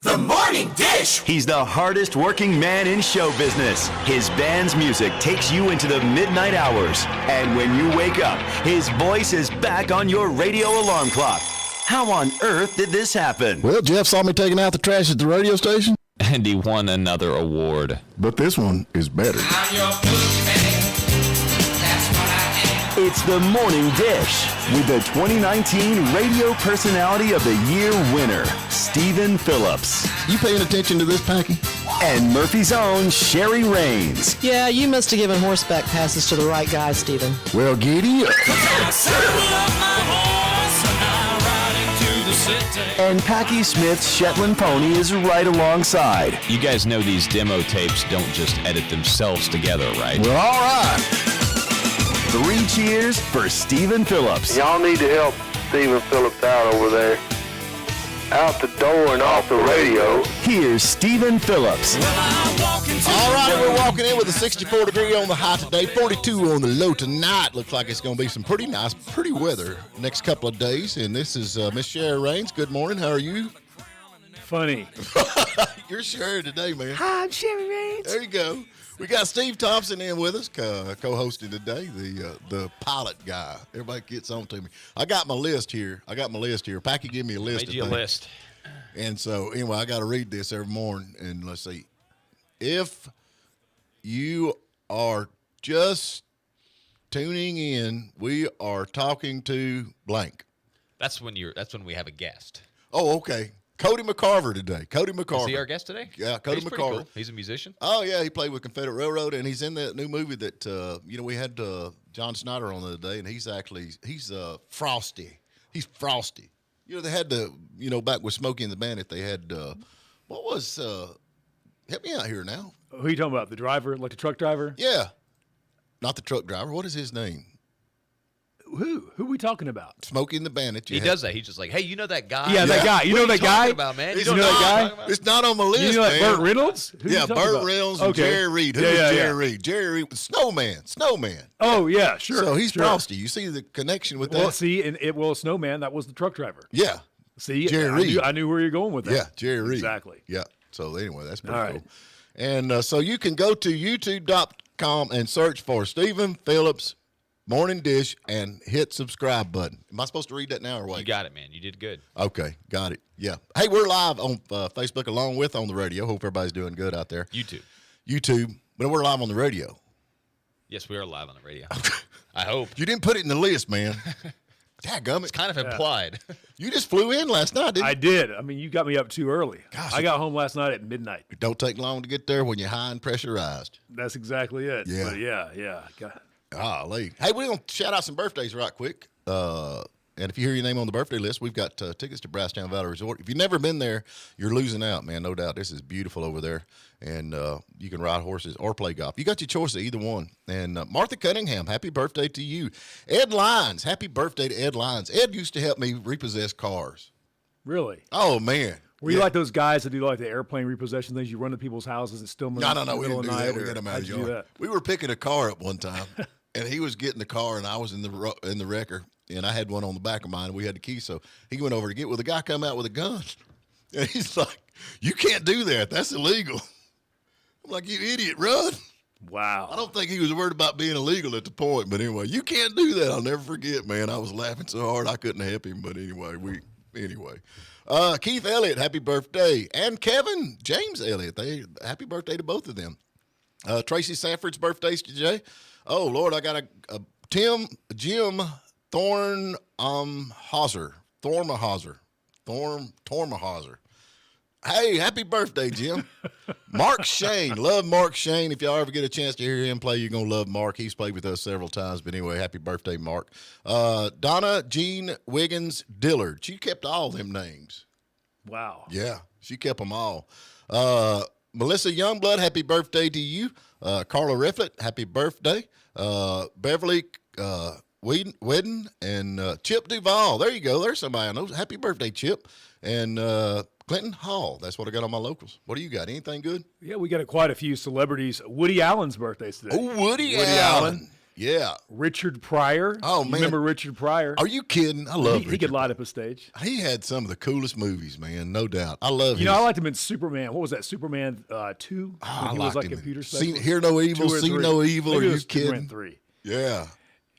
The Morning Dish. He's the hardest working man in show business. His band's music takes you into the midnight hours. And when you wake up, his voice is back on your radio alarm clock. How on earth did this happen? Well, Jeff saw me taking out the trash at the radio station. And he won another award. But this one is better. I'm your boogeyman. That's what I am. It's the Morning Dish with the 2019 Radio Personality of the Year winner, Stephen Phillips. You paying attention to this, Packy? And Murphy's own Sherry Raines. Yeah, you must have given horseback passes to the right guy, Stephen. Well, giddy up. And Packy Smith's Shetland pony is right alongside. You guys know these demo tapes don't just edit themselves together, right? Well, all right. 3 cheers for Stephen Phillips. Y'all need to help Stephen Phillips out over there. Out the door and off the radio. Here's Stephen Phillips. All right, we're walking in with a 64-degree on the high today, 42 on the low tonight. Looks like it's going to be some pretty nice, pretty weather next couple of days. And this is Miss Sherry Raines. Good morning. How are you? Funny. You're Sherry today, man. Hi, I'm Sherry Raines. There you go. We got Steve Thompson in with us, co-hosting today, the pilot guy. Everybody gets on to me. I got my list here. Packy gave me a list. Made you a list. And so, anyway, I got to read this every morning. And let's see. If you are just tuning in, we are talking to blank. That's when we have a guest. Oh, okay. Cody McCarver today. Cody McCarver. Is he our guest today? Yeah, Cody He's McCarver. pretty cool. He's a musician. Oh, yeah, he played with Confederate Railroad, and he's in that new movie that, we had John Snyder on the other day, and he's Frosty. He's Frosty. They had back with Smokey and the Bandit, they had, help me out here now. Who are you talking about? The driver, like the truck driver? Yeah. Not the truck driver. What is his name? Who are we talking about? Smokey and the Bandit. He does that. He's just like, hey, you know that guy? Yeah, that guy. You know that guy? About, man? It's You know not, that guy? It's not on my list, You know that man. Burt Reynolds? Who Yeah, you talking Burt about? Reynolds and Okay. Jerry Reed. Who's Jerry Reed? Jerry Reed was Snowman. Oh, yeah, sure. So he's sure. Frosty. You see the connection with Well, that? see, Snowman, that was the truck driver. Yeah. See, Jerry Reed. I knew where you're going with that. Yeah, Jerry Reed. Exactly. Yeah. So anyway, that's pretty All cool. right. And so you can go to youtube.com and search for Stephen Phillips Morning Dish and hit subscribe button. Am I supposed to read that now or what? You got it, man. You did good. Okay, got it. Yeah. Hey, we're live on Facebook along with on the radio. Hope everybody's doing good out there. YouTube. But we're live on the radio. Yes, we are live on the radio. I hope. You didn't put it in the list, man. Dadgummit. It's kind of implied. You just flew in last night, didn't you? I did. I mean, you got me up too early. Gosh, I got home last night at midnight. It don't take long to get there when you're high and pressurized. That's exactly it. Yeah. But yeah. Golly. Hey, we're going to shout out some birthdays right quick. And if you hear your name on the birthday list, we've got tickets to Brasstown Valley Resort. If you've never been there, you're losing out, man. No doubt. This is beautiful over there. And you can ride horses or play golf. You got your choice of either one. And Martha Cunningham, happy birthday to you. Ed Lyons, happy birthday to Ed Lyons. Ed used to help me repossess cars. Really? Oh, man. Were you like those guys that do like the airplane repossession things? You run to people's houses and steal them in the No. We middle didn't of do the night? that. We got him out of How'd you do yard. that? We were picking a car up one time, and he was getting the car, and I was in the wrecker, and I had one on the back of mine, and we had the key, so he went over to get. Well, the guy come out with a gun, and he's like, "You can't do that. That's illegal." I'm like, "You idiot, run!" Wow. I don't think he was worried about being illegal at the point, but anyway, you can't do that. I'll never forget, man. I was laughing so hard I couldn't help him, but anyway, Keith Elliott, happy birthday. And Kevin James Elliott, happy birthday to both of them. Tracy Sanford's birthday's today. Oh, Lord, I got a Jim Thormahauser. Hey, happy birthday, Jim. Mark Shane. Love Mark Shane. If y'all ever get a chance to hear him play, you're going to love Mark. He's played with us several times. But anyway, happy birthday, Mark. Donna Jean Wiggins Dillard. She kept all them names. Wow. Yeah, she kept them all. Melissa Youngblood, happy birthday to you. Carla Riffett, happy birthday. Beverly Wedden and Chip Duvall. There you go. There's somebody I know. Happy birthday, Chip. And Clinton Hall. That's what I got on my locals. What do you got? Anything good? Yeah, we got quite a few celebrities. Woody Allen's birthday's today. Oh, Woody Allen. Yeah. Richard Pryor. Oh, You man. remember Richard Pryor? Are you kidding? I love He could Richard light up a stage. He had some of the coolest movies, man, no doubt. I love I liked him in Superman. What was that? Superman 2? I he liked was like him. computer See, specialist. hear no evil, 2 or see 3. no evil. Maybe Are it you was Superman kidding? 3. Yeah.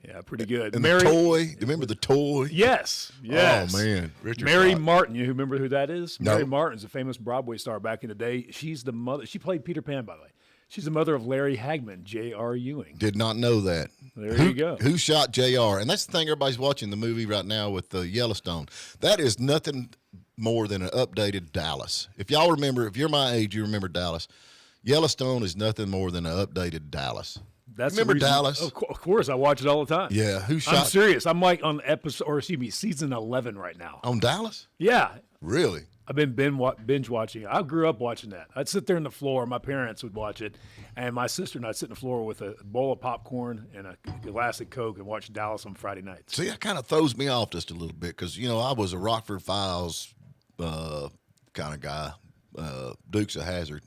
Yeah, pretty good. And the toy. Remember the toy? Yes. Yes. Oh, man. Richard Mary Pryor. Martin. You remember who that is? No. Mary Martin's a famous Broadway star back in the day. She's the mother. She played Peter Pan, by the way. She's the mother of Larry Hagman, J.R. Ewing. Did not know that. There you go. Who shot JR? And that's the thing, everybody's watching the movie right now with Yellowstone. That is nothing more than an updated Dallas. If y'all remember, if you're my age, you remember Dallas. Yellowstone is nothing more than an updated Dallas. That's Remember the reason- Dallas? Of course, I watch it all the time. Yeah, who I'm shot serious. I'm like on season 11 right now. on Dallas? Yeah, Really? I've been binge watching. I grew up watching that. I'd sit there on the floor. My parents would watch it, and my sister and I'd sit on the floor with a bowl of popcorn and a glass of Coke and watch Dallas on Friday nights. See, that kind of throws me off just a little bit because, I was a Rockford Files kind of guy, Dukes of Hazzard.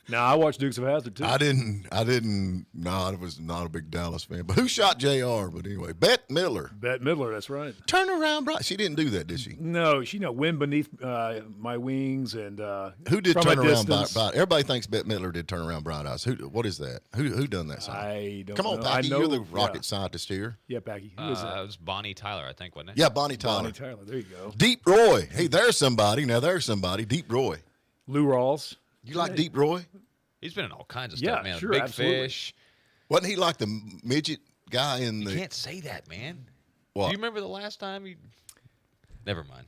Now I watch Dukes of Hazzard too. I was not a big Dallas fan. But who shot JR? But anyway, Bette Midler. Bette Midler, that's right. Turn around, bright. She didn't do that, did she? No, she Wind Beneath My Wings and Who did From Turn a Around Distance. Bright? Everybody thinks Bette Midler did Turn Around Bright Eyes. What is that? Who done that song? I don't Come on, know. Packy, I know, you're the rocket scientist here. Yeah, Packy. Who is It that? was Bonnie Tyler, I think, wasn't it? Yeah, Bonnie Tyler. Bonnie Tyler. There you go. Deep Roy. Hey, there's somebody. Now there's somebody. Deep Roy. Lou Rawls. You like Deep Roy? He's been in all kinds of Yeah, stuff, man. sure, Big absolutely. Fish. Wasn't he like the midget guy in You the? can't say that, man. What? Do you remember the last time you? Never mind.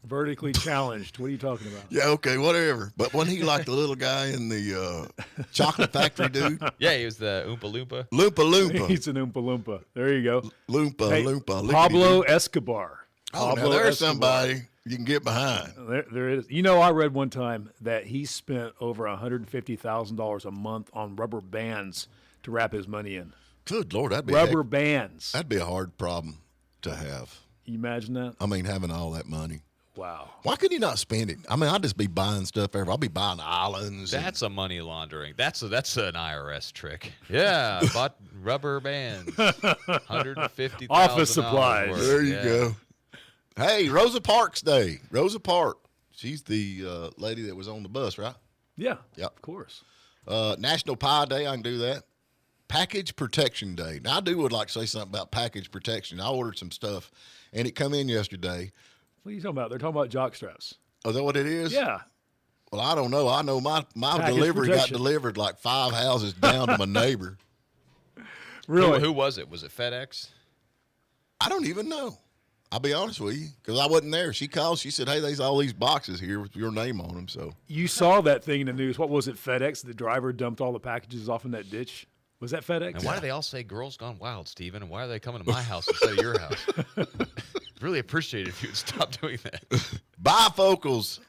Vertically challenged. What are you talking about? Yeah, okay, whatever. But wasn't he like the little guy in the chocolate factory dude? Yeah, he was the Oompa Loompa. Loompa Loompa. He's an Oompa Loompa. There you go. Loompa Hey, Loompa. Pablo Escobar. Oh, now Pablo there's Escobar. somebody you can get behind. There it is. I read one time that he spent over $150,000 a month on rubber bands to wrap his money in. Good Lord, that'd be Rubber bands. that'd be a hard problem to have. You imagine that? I mean, having all that money. Wow. Why could you not spend it? I mean, I'd just be buying stuff everywhere. I'll be buying islands. That's a money laundering. That's an IRS trick. Yeah, I bought rubber bands. $150,000 Office supplies. worth. There you Yeah. go. Hey, Rosa Parks Day. Rosa Parks. She's the lady that was on the bus, right? Yeah. Yep. Of course. National Pie Day. I can do that. Package Protection Day. Now, I would like to say something about package protection. I ordered some stuff, and it come in yesterday. What are you talking about? They're talking about jock straps. Oh, is that what it is? Yeah. Well, I don't know. I know my Package delivery protection. got delivered like 5 houses down to my neighbor. Really? Who was it? Was it FedEx? I don't even know. I'll be honest with you, because I wasn't there. She called. She said, "Hey, there's all these boxes here with your name on them." So You saw that thing in the news. What was it, FedEx? The driver dumped all the packages off in that ditch. Was that FedEx? And why do they all say "Girls Gone Wild," Steven? And why are they coming to my house instead of your house? Really appreciate it if you would stop doing that. bifocals.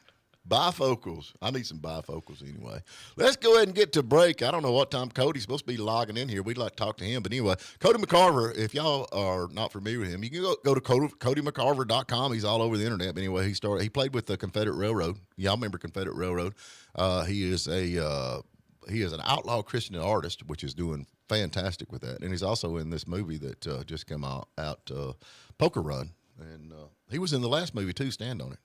Bifocals. I need some bifocals anyway. Let's go ahead and get to break. I don't know what time Cody's supposed to be logging in here. We'd like to talk to him. But anyway, Cody McCarver, if y'all are not familiar with him, you can go to CodyMcCarver.com. He's all over the internet. But anyway, he played with the Confederate Railroad. Y'all remember Confederate Railroad. He is an outlaw Christian artist, which is doing fantastic with that. And he's also in this movie that just came out Poker Run. And he was in the last movie, too, Stand On It.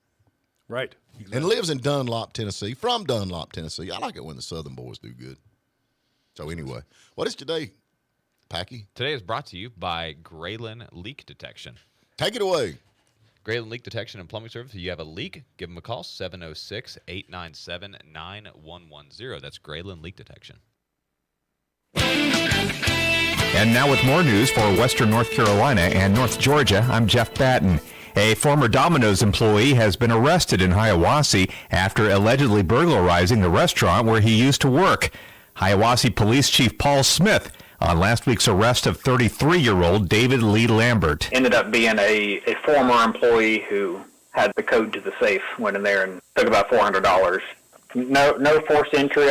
Right. And lives in Dunlop, Tennessee, from Dunlop, Tennessee. I like it when the Southern boys do good. So anyway, what is today, Packy? Today is brought to you by Graylin Leak Detection. Take it away. Graylin Leak Detection and Plumbing Service. If you have a leak, give them a call, 706-897-9110. That's Graylin Leak Detection. And now with more news for Western North Carolina and North Georgia, I'm Jeff Batten. A former Domino's employee has been arrested in Hiawassee after allegedly burglarizing the restaurant where he used to work. Hiawassee Police Chief Paul Smith on last week's arrest of 33-year-old David Lee Lambert. Ended up being a former employee who had the code to the safe, went in there and took about $400. No forced entry.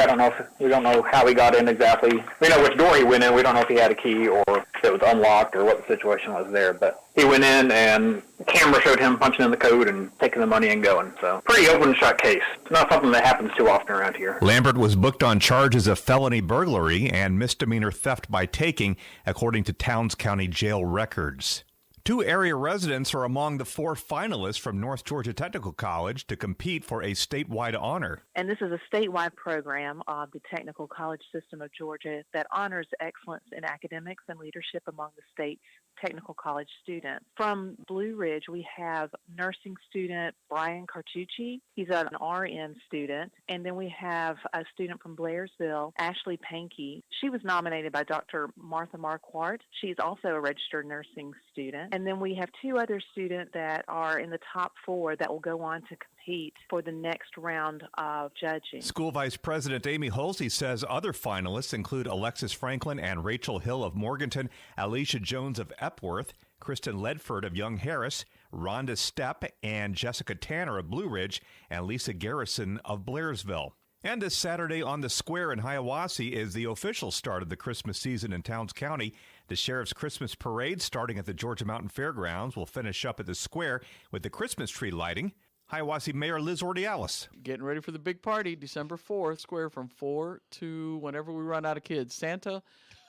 We don't know how he got in exactly. We know which door he went in. We don't know if he had a key or if it was unlocked or what the situation was there. But he went in and the camera showed him punching in the code and taking the money and going. So pretty open and shut case. It's not something that happens too often around here. Lambert was booked on charges of felony burglary and misdemeanor theft by taking, according to Towns County Jail records. 2 area residents are among the 4 finalists from North Georgia Technical College to compete for a statewide honor. And this is a statewide program of the Technical College System of Georgia that honors excellence in academics and leadership among the state's technical college students. From Blue Ridge, we have nursing student Brian Cartucci. He's an RN student. And then we have a student from Blairsville, Ashley Pankey. She was nominated by Dr. Martha Marquardt. She's also a registered nursing student. And then we have 2 other students that are in the top 4 that will go on to compete for the next round of judging. School Vice President Amy Holsey says other finalists include Alexis Franklin and Rachel Hill of Morganton, Alicia Jones of Epworth, Kristen Ledford of Young Harris, Rhonda Stepp and Jessica Tanner of Blue Ridge, and Lisa Garrison of Blairsville. And this Saturday on the Square in Hiawassee is the official start of the Christmas season in Towns County. The Sheriff's Christmas Parade, starting at the Georgia Mountain Fairgrounds, will finish up at the Square with the Christmas tree lighting. Hiawassee Mayor Liz Ordialis. Getting ready for the big party, December 4th, Square from 4 to whenever we run out of kids. Santa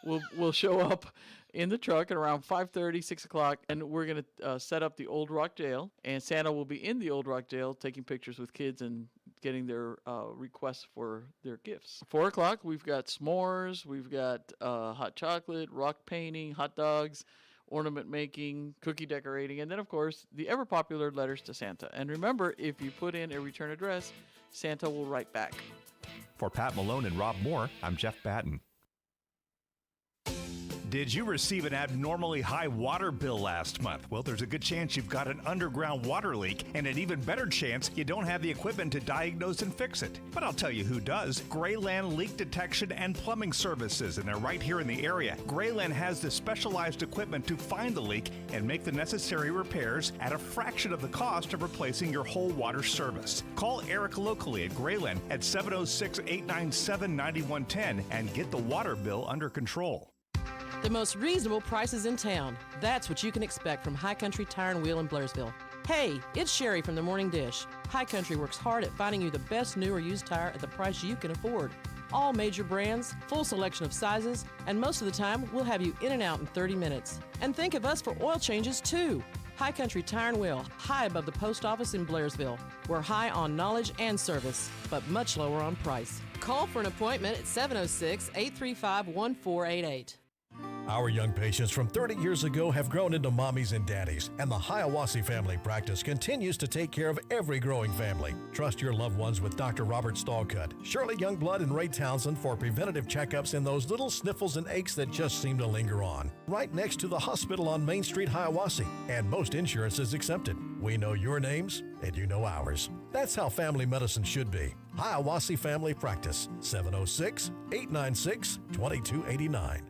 will show up in the truck at around 5:30, 6 o'clock, and we're going to set up the Old Rock Jail, and Santa will be in the Old Rock Jail taking pictures with kids and getting their requests for their gifts. 4 o'clock, we've got s'mores, we've got hot chocolate, rock painting, hot dogs, ornament making, cookie decorating, and then, of course, the ever-popular letters to Santa. And remember, if you put in a return address, Santa will write back. For Pat Malone and Rob Moore, I'm Jeff Batten. Did you receive an abnormally high water bill last month? Well, there's a good chance you've got an underground water leak, and an even better chance you don't have the equipment to diagnose and fix it. But I'll tell you who does. Grayland Leak Detection and Plumbing Services, and they're right here in the area. Grayland has the specialized equipment to find the leak and make the necessary repairs at a fraction of the cost of replacing your whole water service. Call Eric locally at Grayland at 706-897-9110 and get the water bill under control. The most reasonable prices in town. That's what you can expect from High Country Tire and Wheel in Blairsville. Hey, it's Sherry from the Morning Dish. High Country works hard at finding you the best new or used tire at the price you can afford. All major brands, full selection of sizes, and most of the time we'll have you in and out in 30 minutes. And think of us for oil changes too. High Country Tire and Wheel, high above the post office in Blairsville. We're high on knowledge and service, but much lower on price. Call for an appointment at 706-835-1488. Our young patients from 30 years ago have grown into mommies and daddies, and the Hiawassee Family Practice continues to take care of every growing family. Trust your loved ones with Dr. Robert Stallcut, Shirley Youngblood, and Ray Townsend for preventative checkups and those little sniffles and aches that just seem to linger on. Right next to the hospital on Main Street, Hiawassee, and most insurance is accepted. We know your names, and you know ours. That's how family medicine should be. Hiawassee Family Practice, 706-896-2289.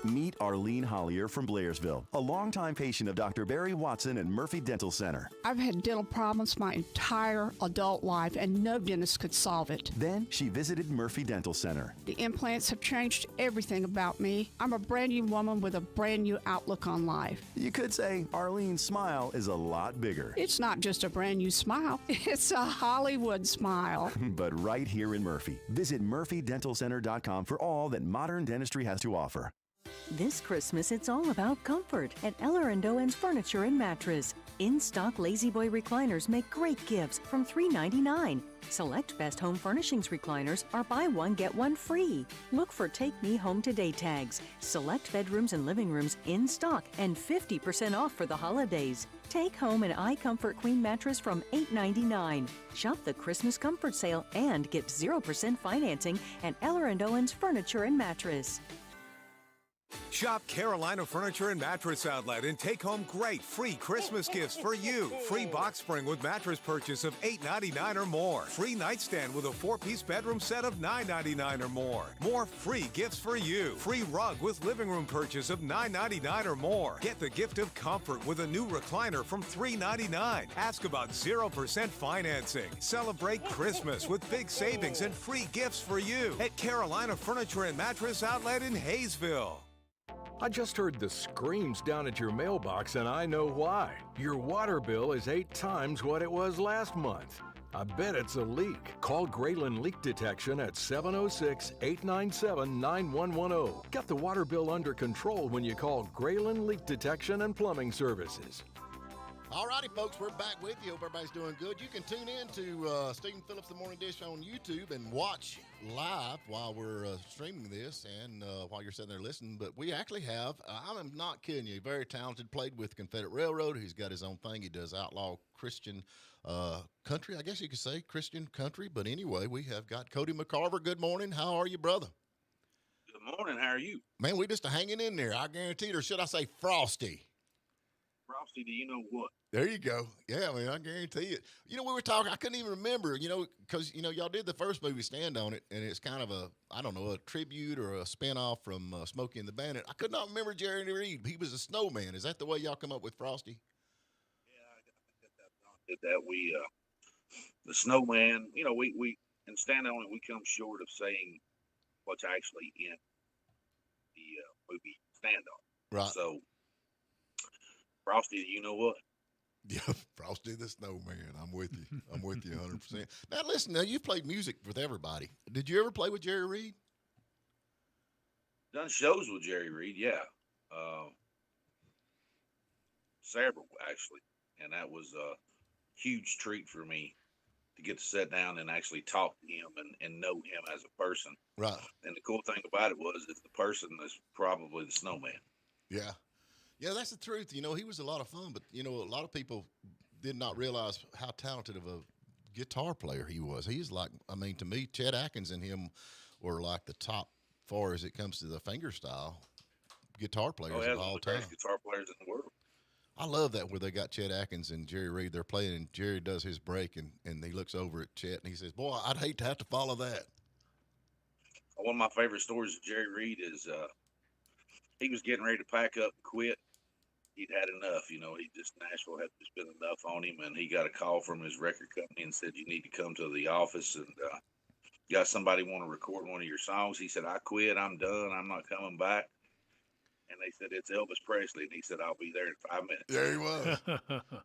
Meet Arlene Hollier from Blairsville, a longtime patient of Dr. Barry Watson at Murphy Dental Center. I've had dental problems my entire adult life, and no dentist could solve it. Then she visited Murphy Dental Center. The implants have changed everything about me. I'm a brand new woman with a brand new outlook on life. You could say Arlene's smile is a lot bigger. It's not just a brand new smile, it's a Hollywood smile. But right here in Murphy. Visit murphydentalcenter.com for all that modern dentistry has to offer. This Christmas, it's all about comfort at Eller & Owen's Furniture and Mattress. In-stock Lazy Boy recliners make great gifts from $3.99. Select Best Home Furnishings recliners are buy one, get one free. Look for Take Me Home Today tags. Select bedrooms and living rooms in stock and 50% off for the holidays. Take home an iComfort Queen mattress from $8.99. Shop the Christmas Comfort Sale and get 0% financing at Eller & Owen's Furniture and Mattress. Shop Carolina Furniture and Mattress Outlet and take home great free Christmas gifts for you. Free box spring with mattress purchase of $8.99 or more. Free nightstand with a 4-piece bedroom set of $9.99 or more. More free gifts for you. Free rug with living room purchase of $9.99 or more. Get the gift of comfort with a new recliner from $3.99. Ask about 0% financing. Celebrate Christmas with big savings and free gifts for you at Carolina Furniture and Mattress Outlet in Hayesville. I just heard the screams down at your mailbox, and I know why. Your water bill is 8 times what it was last month. I bet it's a leak. Call Grayland Leak Detection at 706-897-9110. Get the water bill under control when you call Grayland Leak Detection and Plumbing Services. All righty, folks, we're back with you. Hope everybody's doing good. You can tune in to Stephen Phillips, The Morning Dish on YouTube and watch live while we're streaming this and while you're sitting there listening. But we actually have, I'm not kidding you, very talented, played with Confederate Railroad. He's got his own thing. He does outlaw Christian country, I guess you could say, Christian country. But anyway, we have got Cody McCarver. Good morning. How are you, brother? Good morning. How are you? Man, we just hanging in there. I guarantee it. Or should I say frosty? Frosty, do you know what? There you go. Yeah, man, I guarantee it. You know, we were talking, I couldn't even remember, because, y'all did the first movie, Stand On It, and it's kind of a tribute or a spinoff from Smokey and the Bandit. I could not remember Jerry Reed. He was a snowman. Is that the way y'all come up with Frosty? Yeah, I did that. We, the snowman, we in Stand On It, we come short of saying what's actually in the movie Stand On. Right. So, Frosty, you know what? Yeah, Frosty the Snowman. I'm with you. I'm with you 100%. Now, listen, you've played music with everybody. Did you ever play with Jerry Reed? Done shows with Jerry Reed, yeah. Several, actually. And that was a huge treat for me to get to sit down and actually talk to him and know him as a person. Right. And the cool thing about it was that the person is probably the snowman. Yeah. Yeah, that's the truth. He was a lot of fun, but, a lot of people did not realize how talented of a guitar player he was. He's like, to me, Chet Atkins and him were like the top far as it comes to the finger style guitar players of all time. Best guitar players in the world. I love that where they got Chet Atkins and Jerry Reed. They're playing, and Jerry does his break, and he looks over at Chet, and he says, boy, I'd hate to have to follow that. One of my favorite stories of Jerry Reed is he was getting ready to pack up and quit. He'd had enough, Nashville had just been enough on him, and he got a call from his record company and said, you need to come to the office and got somebody want to record one of your songs. He said, I quit, I'm done, I'm not coming back. And they said, it's Elvis Presley, and he said, I'll be there in 5 minutes. There he was.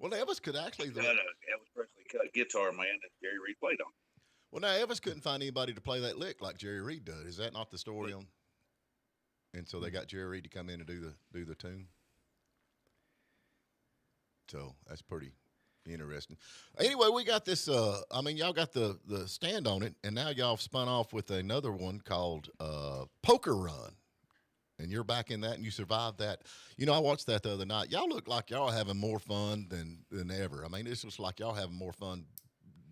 Well, Elvis could actually... Elvis Presley cut guitar, man, and Jerry Reed played on it. Well, now, Elvis couldn't find anybody to play that lick like Jerry Reed does. Is that not the story on... And so they got Jerry Reed to come in and do the tune? So that's pretty interesting. Anyway, we got this, y'all got the Stand On It, and now y'all spun off with another one called Poker Run. And you're back in that, and you survived that. I watched that the other night. Y'all look like y'all having more fun than ever. This was like y'all having more fun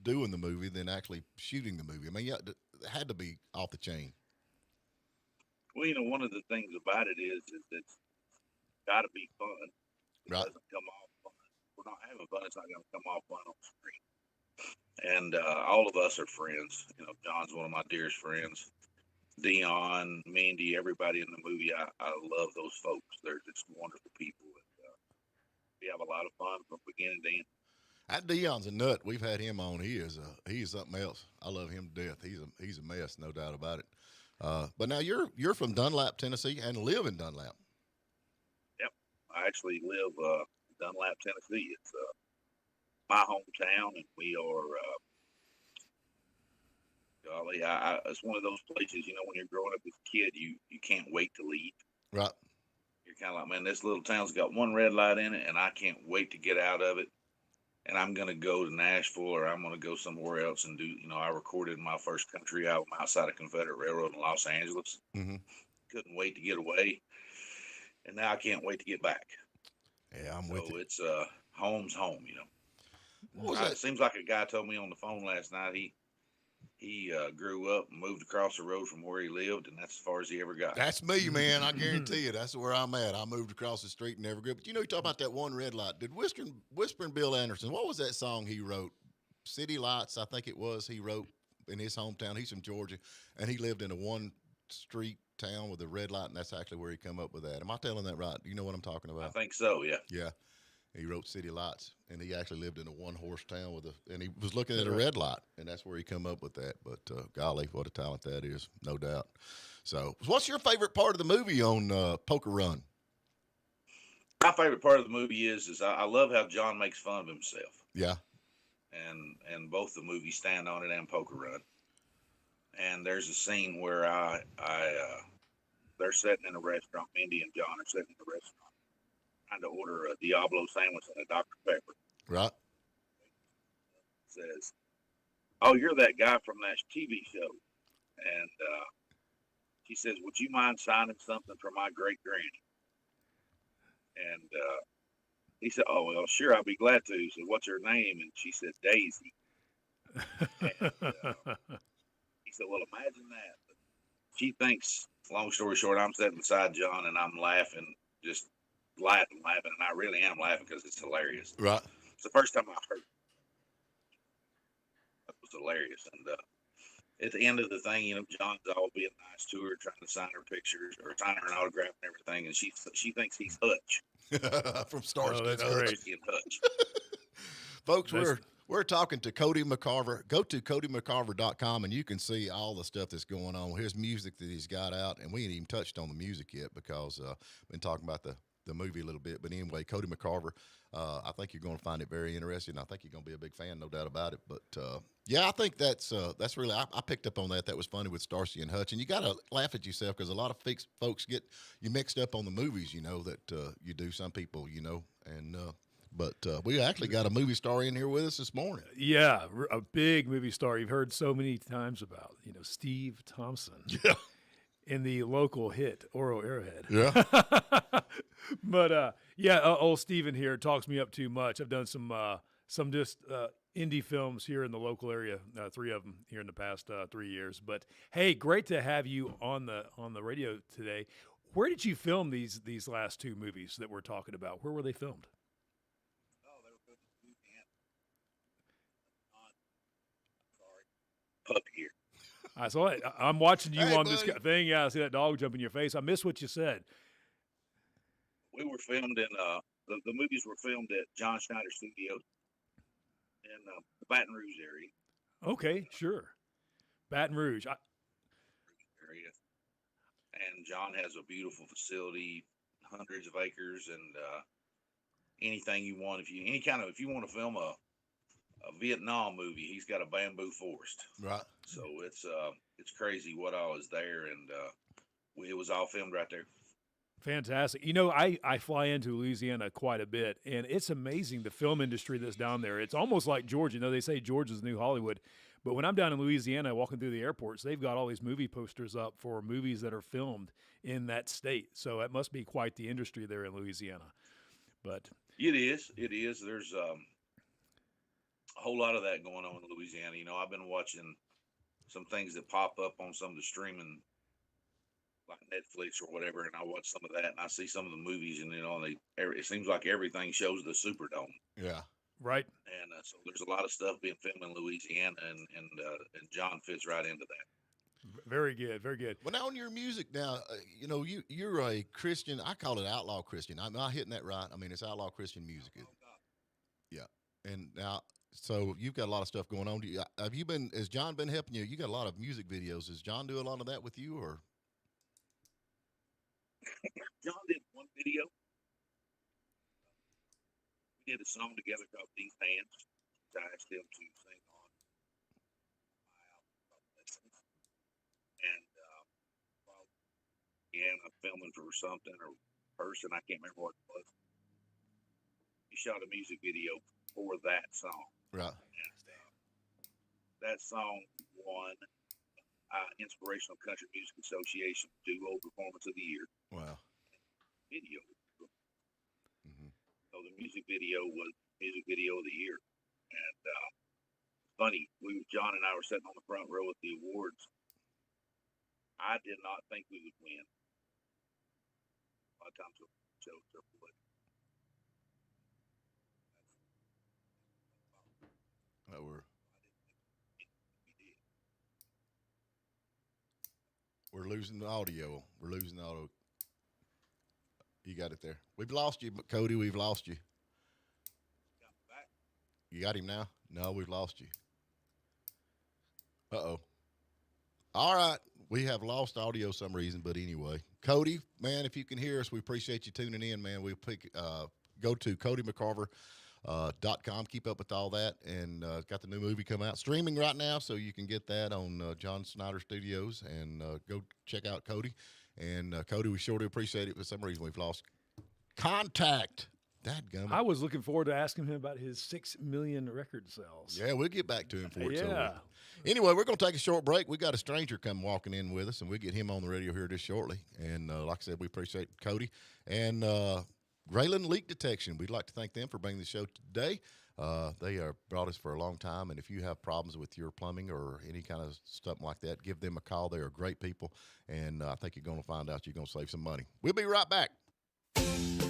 doing the movie than actually shooting the movie. It had to be off the chain. Well, one of the things about it is that it's got to be fun. It doesn't come off fun. We're not having fun. It's not going to come off fun on screen. And all of us are friends. John's one of my dearest friends. Dion, Mindy, everybody in the movie. I love those folks. They're just wonderful people. And, we have a lot of fun from beginning to end. That Dion's a nut. We've had him on. He is something else. I love him to death. He's a mess, no doubt about it. But now you're from Dunlap, Tennessee, and live in Dunlap. Yep, I actually live in Dunlap, Tennessee. It's my hometown, and we are. Golly, it's one of those places. When you're growing up as a kid, you can't wait to leave. Right. You're kind of like, man, this little town's got one red light in it, and I can't wait to get out of it. And I'm going to go to Nashville, or I'm going to go somewhere else and do, I recorded my first country album outside of Confederate Railroad in Los Angeles. Mm-hmm. Couldn't wait to get away. And now I can't wait to get back. Yeah, I'm with you. So it's home's home, It seems like a guy told me on the phone last night, he grew up and moved across the road from where he lived, and that's as far as he ever got. That's me, man. I guarantee you. That's where I'm at. I moved across the street and never grew up. But you talk about that one red light. Did Whispering Bill Anderson, what was that song he wrote? City Lights, I think it was. He wrote in his hometown. He's from Georgia, and he lived in a one-street town with a red light, and that's actually where he come up with that. Am I telling that right? Do you know what I'm talking about? I think so, yeah. Yeah. He wrote City Lights, and he actually lived in a one-horse town and he was looking at a red light, and that's where he come up with that. But golly, what a talent that is, no doubt. So, what's your favorite part of the movie on Poker Run? My favorite part of the movie is I love how John makes fun of himself. Yeah. And both the movies Stand on It and Poker Run. And there's a scene where they're sitting in a restaurant. Mindy and John are sitting in a restaurant, trying to order a Diablo sandwich and a Dr. Pepper. Right. Says, "Oh, you're that guy from that TV show." And she says, "Would you mind signing something for my great granny?" And he said, "Oh, well, sure, I'll be glad to." He said, "What's her name?" And she said, "Daisy." And he said, "Well, imagine that." But she thinks, long story short, I'm sitting beside John and I'm laughing, just laughing, and I really am laughing because it's hilarious. Right. It's the first time I heard it. It was hilarious. And at the end of the thing, John's all being nice to her, trying to sign her pictures or sign her an autograph and everything, and she thinks he's Hutch. From Starsky. Oh, that's Hutch. great. Hutch. Folks, we're talking to Cody McCarver. Go to CodyMcCarver.com and you can see all the stuff that's going on. His music that he's got out, and we ain't even touched on the music yet because we've been talking about the movie a little bit. But anyway, Cody McCarver, I think you're going to find it very interesting. I think you're going to be a big fan, no doubt about it. But yeah, I think that's really, I picked up on that. That was funny with Starsky and Hutch. And you got to laugh at yourself because a lot of folks get you mixed up on the movies, that you do. Some people, and but we actually got a movie star in here with us this morning. Yeah, a big movie star you've heard so many times about. Steve Thompson. Yeah. In the local hit Oro Arrowhead. Yeah. But old Steven here talks me up too much. I've done some just indie films here in the local area, 3 of them here in the past 3 years. But hey, great to have you on the radio today. Where did you film these last 2 movies that we're talking about? Where were they filmed? Puppy here. I saw it. I'm watching you on buddy. this thing. Yeah, I see that dog jump in your face. I missed what you said. We were filmed in the movies were filmed at John Schneider Studios in the Baton Rouge area. Okay, sure. Baton Rouge. Area. And John has a beautiful facility, hundreds of acres, and anything you want. If you want to film a Vietnam movie, he's got a bamboo forest. Right. So it's crazy what all is there, and it was all filmed right there. Fantastic. I fly into Louisiana quite a bit, and it's amazing the film industry that's down there. It's almost like Georgia. They say Georgia's the new Hollywood. But when I'm down in Louisiana walking through the airports, they've got all these movie posters up for movies that are filmed in that state. So it must be quite the industry there in Louisiana. But it is. There's a whole lot of that going on in Louisiana. I've been watching some things that pop up on some of the streaming, like Netflix or whatever, and I watch some of that, and I see some of the movies, and it seems like everything shows the Superdome. Yeah. Right. And so there's a lot of stuff being filmed in Louisiana, and John fits right into that. Very good, very good. Well, now on your music, you're a Christian. I call it outlaw Christian. I'm not hitting that right. I mean, it's outlaw Christian music. Yeah. And now, so you've got a lot of stuff going on. Has John been helping you? You got a lot of music videos. Does John do a lot of that with you, or? John did one video. We did a song together called These Hands. I asked him to sing on my album called Lessons. And I'm filming for something or person, I can't remember what it was. He shot a music video for that song. Right. And that song won Inspirational Country Music Association Duo Performance of the Year. Wow. Video. So the music video was music video of the year, and funny. John and I were sitting on the front row with the awards. I did not think we would win. A lot of times we'll show triple it. We're losing the audio. We're losing the audio. You got it there. We've lost you, Cody. We've lost you. You got him now? No, we've lost you. Uh-oh. All right. We have lost audio some reason, but anyway. Cody, man, if you can hear us, we appreciate you tuning in, man. We'll go to CodyMcCarver.com. Keep up with all that. And got the new movie come out. Streaming right now, so you can get that on John Snyder Studios. And go check out Cody. And, Cody, we surely appreciate it. For some reason, we've lost contact. Dadgummit. I was looking forward to asking him about his 6 million record sales. Yeah, we'll get back to him for it. Yeah. So, anyway, we're going to take a short break. We got a stranger come walking in with us, and we'll get him on the radio here just shortly. And like I said, we appreciate Cody. And Grayland Leak Detection, we'd like to thank them for bringing the show today. They brought us for a long time, and if you have problems with your plumbing or any kind of stuff like that, give them a call. They are great people, and I think you're going to find out you're going to save some money. We'll be right back.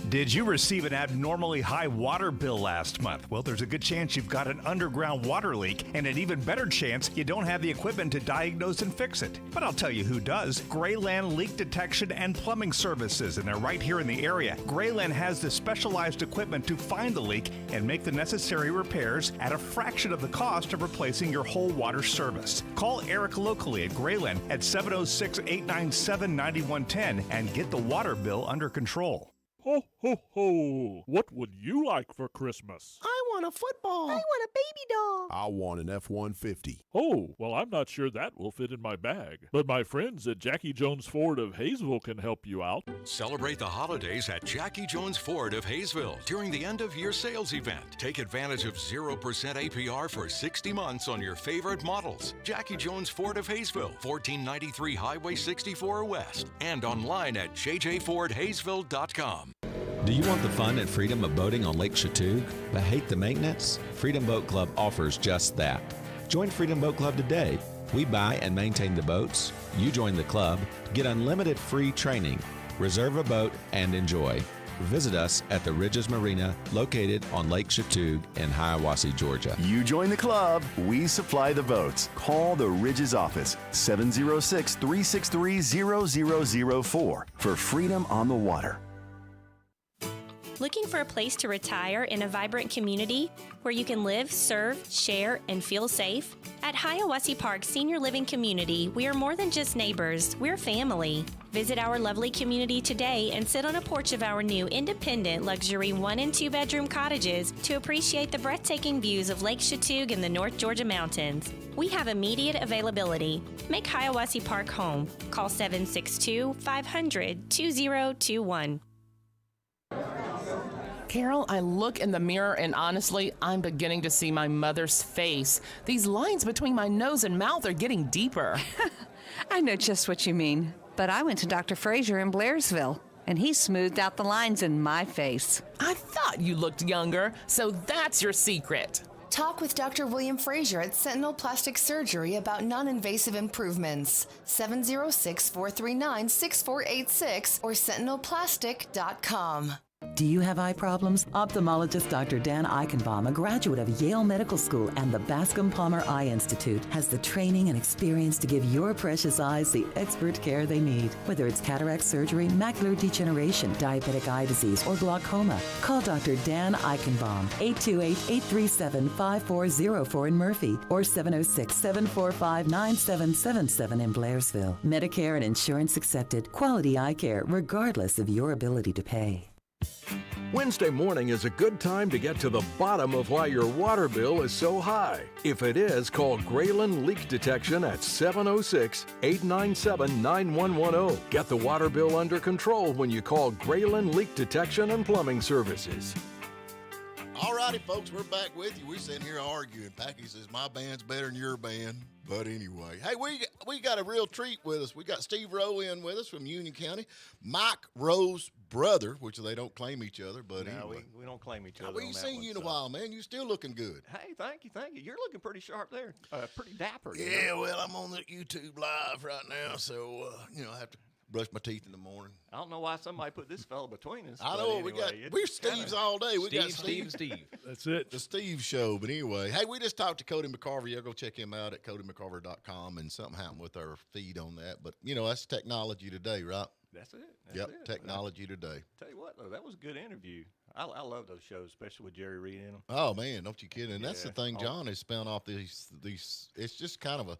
Did you receive an abnormally high water bill last month? Well, there's a good chance you've got an underground water leak, and an even better chance you don't have the equipment to diagnose and fix it. But I'll tell you who does. Grayland Leak Detection and Plumbing Services, and they're right here in the area. Grayland has the specialized equipment to find the leak and make the necessary repairs at a fraction of the cost of replacing your whole water service. Call Eric locally at Grayland at 706-897-9110 and get the water bill under control. Ho, ho, ho. What would you like for Christmas? I want a football. I want a baby doll. I want an F-150. Oh, well, I'm not sure that will fit in my bag. But my friends at Jackie Jones Ford of Hayesville can help you out. Celebrate the holidays at Jackie Jones Ford of Hayesville during the end-of-year sales event. Take advantage of 0% APR for 60 months on your favorite models. Jackie Jones Ford of Hayesville, 1493 Highway 64 West, and online at jjfordhayesville.com. Do you want the fun and freedom of boating on Lake Chatuge, but hate the maintenance? Freedom Boat Club offers just that. Join Freedom Boat Club today. We buy and maintain the boats. You join the club, get unlimited free training, reserve a boat, and enjoy. Visit us at the Ridges Marina, located on Lake Chatuge in Hiawassee, Georgia. You join the club, we supply the boats. Call the Ridges office, 706-363-0004 for freedom on the water. Looking for a place to retire in a vibrant community where you can live, serve, share, and feel safe? At Hiawassee Park Senior Living Community, we are more than just neighbors, we're family. Visit our lovely community today and sit on a porch of our new independent luxury 1- and 2-bedroom cottages to appreciate the breathtaking views of Lake Chatuge and the North Georgia mountains. We have immediate availability. Make Hiawassee Park home. Call 762-500-2021. Carol, I look in the mirror and honestly, I'm beginning to see my mother's face. These lines between my nose and mouth are getting deeper. I know just what you mean, but I went to Dr. Frazier in Blairsville, and he smoothed out the lines in my face. I thought you looked younger, so that's your secret. Talk with Dr. William Frazier at Sentinel Plastic Surgery about non-invasive improvements. 706-439-6486 or sentinelplastic.com. Do you have eye problems? Ophthalmologist Dr. Dan Eichenbaum, a graduate of Yale Medical School and the Bascom Palmer Eye Institute, has the training and experience to give your precious eyes the expert care they need. Whether it's cataract surgery, macular degeneration, diabetic eye disease, or glaucoma, call Dr. Dan Eichenbaum, 828-837-5404 in Murphy, or 706-745-9777 in Blairsville. Medicare and insurance accepted. Quality eye care, regardless of your ability to pay. Wednesday morning is a good time to get to the bottom of why your water bill is so high. If it is, call Grayland Leak Detection at 706-897-9110. Get the water bill under control when you call Grayland Leak Detection and Plumbing Services. All righty, folks, we're back with you. We're sitting here arguing. Packy says, my band's better than your band. But anyway, hey, we got a real treat with us. We got Steve Rowe in with us from Union County. Mike Rowe's brother, which they don't claim each other, but no, anyway. we don't claim each other. We ain't seen you in a while, man. You still looking good. Hey, thank you. You're looking pretty sharp there. Pretty dapper. Yeah, well, I'm on the YouTube Live right now, so, I have to brush my teeth in the morning. I don't know why somebody put this fella between us. I know. Anyway, we're Steve's all day. We got Steve. That's it. The Steve Show. But anyway, hey, we just talked to Cody McCarver. Yeah, go check him out at CodyMcCarver.com, and something happened with our feed on that. But, that's technology today, right? That's it. Technology today. Tell you what, though, that was a good interview. I love those shows, especially with Jerry Reed in them. Oh, man, don't you kid. And that's the thing. John has spun off these. It's just kind of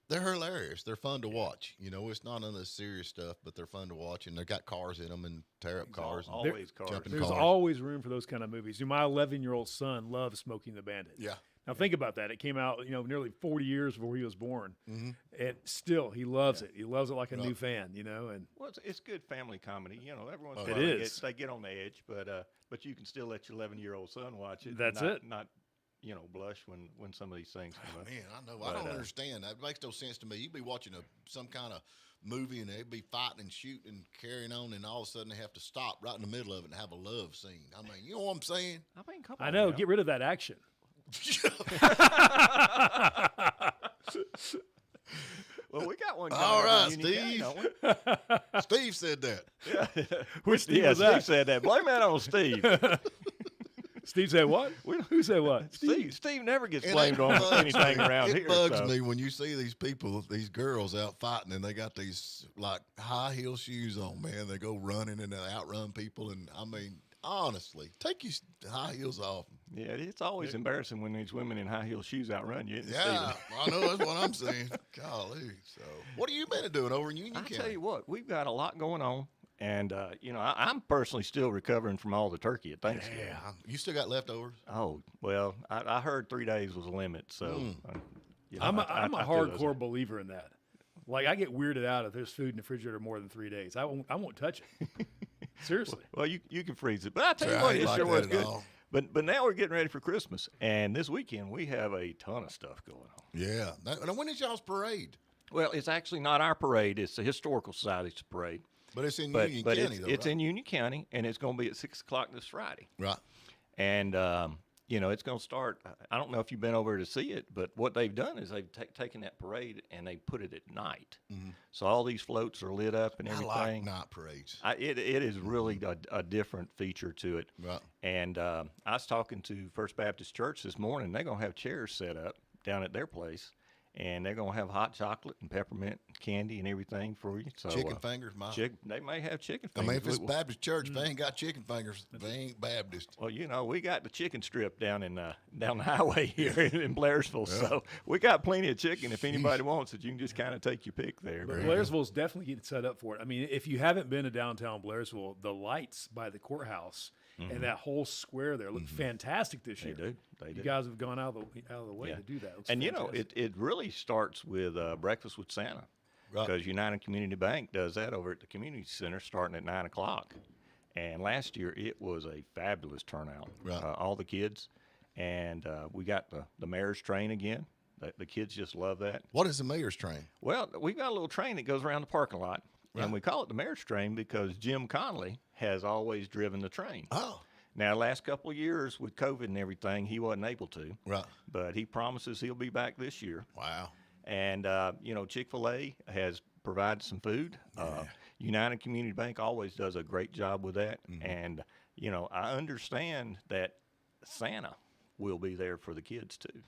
they're hilarious. They're fun to watch. It's not none of the serious stuff, but they're fun to watch. And they've got cars in them and tear up cars. Always cars. There's always room for those kind of movies. My 11-year-old son loves Smokey and the Bandit. Yeah. Now think about that. It came out, nearly 40 years before he was born, and still he loves it. He loves it like a new fan, And well, it's good family comedy. Every once in a while while they get on the edge, but you can still let your 11-year-old son watch it. That's not blush when some of these things come up. Man, I know. I don't understand. That makes no sense to me. You'd be watching some kind of movie and they'd be fighting and shooting and carrying on, and all of a sudden they have to stop right in the middle of it and have a love scene. I mean, you know what I'm saying? Come I on know. now. Get rid of that action. Well, we got one. All right, Steve. Steve said that. Yeah. Which Steve was that? Steve said that. Blame that on Steve. Steve said what? Who said what? Steve never gets blamed on anything around here. It bugs me when you see these people, these girls out fighting, and they got these like high heel shoes on. Man, they go running and they outrun people, and I mean, honestly, take your high heels off. Yeah, it's always embarrassing when these women in high heel shoes outrun you. Yeah, I know. That's what I'm saying. Golly. So, what have you been doing over in Union County? I tell you what, we've got a lot going on. And, I'm personally still recovering from all the turkey at Thanksgiving. Yeah. You still got leftovers? Oh, well, I heard 3 days was a limit. So, I'm a hardcore believer in that. Like, I get weirded out if there's food in the refrigerator more than 3 days. I won't touch it. Seriously. Well, you can freeze it. But I tell you what, it sure was good. But now we're getting ready for Christmas. And this weekend, we have a ton of stuff going on. Yeah. Now, when is y'all's parade? Well, it's actually not our parade. It's the Historical Society's parade. But it's in Union County, though, it's in Union County, and it's going to be at 6 o'clock this Friday. Right. And, it's going to start. I don't know if you've been over to see it, but what they've done is they've taken that parade and they put it at night. Mm-hmm. So all these floats are lit up and everything. I like night parades. It is really a different feature to it. Right. And I was talking to First Baptist Church this morning. They're going to have chairs set up down at their place. And they're going to have hot chocolate and peppermint candy and everything for you. So, chicken fingers, they may have chicken fingers. I mean, if it's Baptist church, they ain't got chicken fingers. They ain't Baptist. Well, we got the chicken strip down the highway here in Blairsville. Yeah. So we got plenty of chicken. If anybody wants it, you can just kind of take your pick there. But Blairsville's definitely getting set up for it. I mean, if you haven't been to downtown Blairsville, the lights by the courthouse and that whole square there look fantastic this year. They do. You guys have gone out of the way to do that. And it really starts with Breakfast with Santa, because United Community Bank does that over at the community center starting at 9 o'clock. And last year it was a fabulous turnout. Right. All the kids, and we got the mayor's train again. The kids just love that. What is the mayor's train? Well, we've got a little train that goes around the parking lot. Right. And we call it the mayor's train because Jim Connolly has always driven the train. Oh. Now, the last couple of years with COVID and everything, he wasn't able to. Right. But he promises he'll be back this year. Wow. And, Chick-fil-A has provided some food. Yeah. United Community Bank always does a great job with that. Mm-hmm. And, I understand that Santa will be there for the kids, too.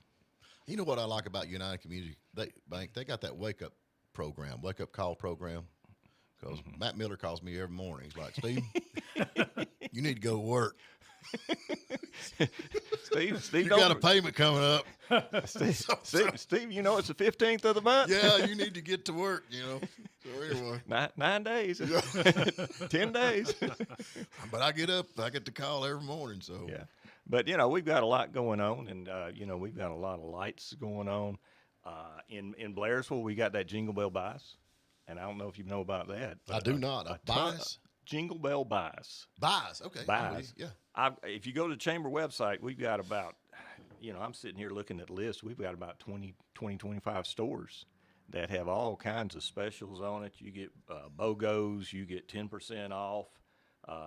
You know what I like about United Community Bank? They got that wake-up call program. Because Matt Miller calls me every morning. He's like, Steve, you need to go to work. Steve, you got a payment coming up. Steve, it's the 15th of the month. Yeah, you need to get to work, So anyway. 9 days. 10 days. But I get up, I get the call every morning, so. Yeah. But, we've got a lot going on, and, we've got a lot of lights going on. In Blairsville, we got that Jingle Bell Bias. And I don't know if you know about that. I do not. A bias? Jingle Bell Bias. Bias, okay. Bias. Yeah. If you go to the Chamber website, we've got about I'm sitting here looking at the list. We've got about 25 stores that have all kinds of specials on it. You get BOGOs, you get 10% off,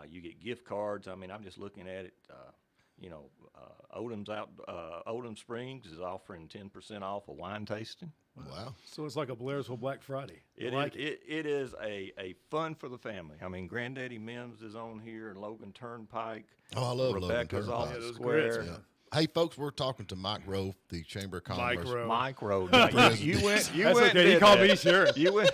you get gift cards. I mean, I'm just looking at it. Odom Springs is offering 10% off a wine tasting. Wow. So it's like a Blairsville Black Friday. It is a fun for the family. I mean, Granddaddy Mims is on here, and Logan Turnpike. Oh, I love Rebecca's Logan off Turnpike. the square. Yeah. Hey, folks, we're talking to Mike Rowe, the Chamber of Commerce. Mike Rowe. Now, you went. That's went. Okay. He called me sure. You went.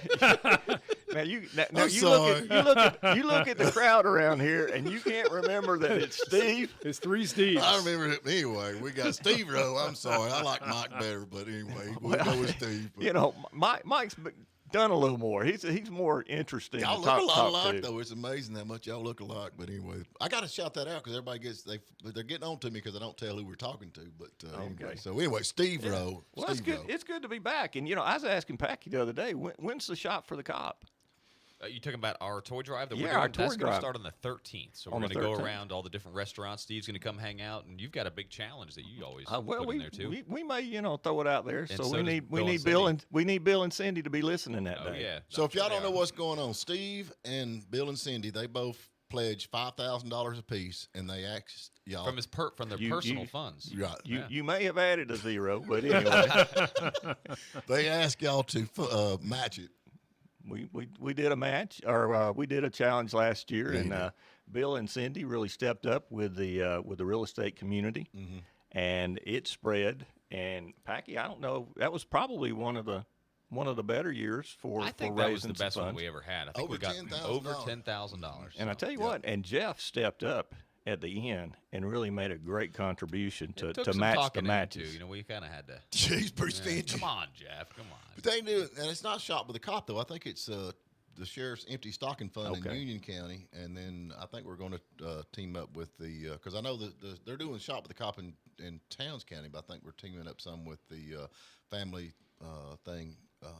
Now you look at the crowd around here, and you can't remember that it's Steve. It's three Steves. I remember it anyway. We got Steve Rowe. I'm sorry, I like Mike better, but anyway, we'll go with Steve. But. Mike's done a little more. He's more interesting. Y'all to look talk, a lot talk alike, to. though. It's amazing how much y'all look alike. But anyway, I got to shout that out because everybody they're getting on to me because I don't tell who we're talking to. But anyway, so anyway, Steve Rowe. Well, Steve Rowe. It's good to be back. And I was asking Packy the other day, when's the shop for the cop? You talking about our toy drive that we're Yeah, doing? our toy That's going to drive. start on the 13th. So On we're the going to go 13th. around all the different restaurants. Steve's going to come hang out, and you've got a big challenge that you always Well, put in there too. we may throw it out there. And So, so we does need Bill Bill and Cindy to be listening that Oh day. yeah. So if y'all don't know what's going on, Steve and Bill and Cindy, they both pledged $5,000 apiece, and they asked y'all from their personal funds. Right. You may have added a zero, but anyway, they asked y'all to match it. we did a match, or we did a challenge last year, Yeah, and Bill and Cindy really stepped up with the real estate community, and it spread. And Packy, I don't know, that was probably one of the better years for I think for that was raising the best some one funds. we ever had. I think Over we got $10,000. over $10,000. And I tell you what, and Jeff stepped up at the end and really made a great contribution It took to some match the talking matches. into, we kind of had to. He's pretty stingy. Come on, Jeff. Come on. But they do, and it's not Shop with the Cop though. I think it's the Sheriff's Empty Stocking Fund in Okay. Union County, and then I think we're going to team up with the because I know they're doing Shop with the Cop in Towns County, but I think we're teaming up some with the family thing.